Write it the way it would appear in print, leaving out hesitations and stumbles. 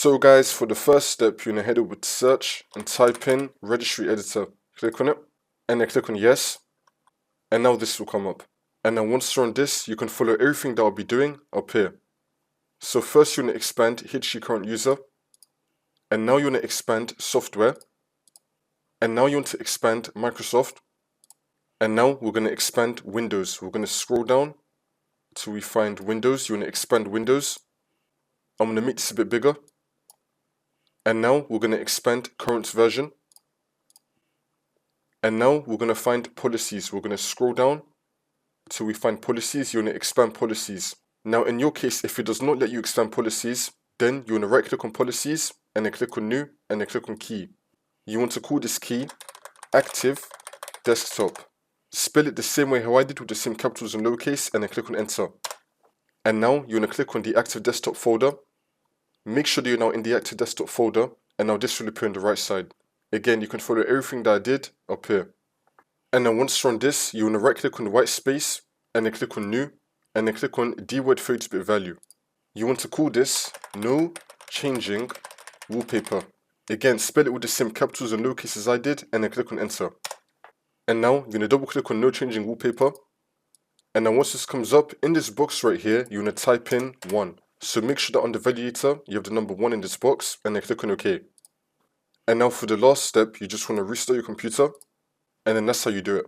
So guys, for the first step, you're going to head over to search and type in registry editor. Click on it and then click on yes. And now this will come up. And then once you're on this, you can follow everything that I'll be doing up here. So first you want to expand history current user. And now you want to expand software. And now you want to expand Microsoft. And now we're going to expand Windows. We're going to scroll down till we find Windows. You want to expand Windows. I'm going to make this a bit bigger. And now we're going to expand current version. And now we're going to find policies. We're going to scroll down till we find policies. You want to expand policies. Now in your case, if it does not let you expand policies, then you want to right click on policies and then click on new and then click on key. You want to call this key active desktop. Spell it the same way how I did with the same capitals and lowercase and then click on enter. And now you want to click on the active desktop folder. Make sure that you're now in the active desktop folder and now this will appear on the right side. Again, you can follow everything that I did up here. And then once you're on this, you want to right click on the white space and then click on new and then click on dword 32-bit value. You want to call this no changing wallpaper. Again, spell it with the same capitals and lowercase as I did and then click on enter. And now you're going to double click on no changing wallpaper. And then once this comes up, in this box right here, you want to type in 1. So make sure that on the validator, you have the number 1 in this box and then click on OK. And now for the last step, you just want to restart your computer and then that's how you do it.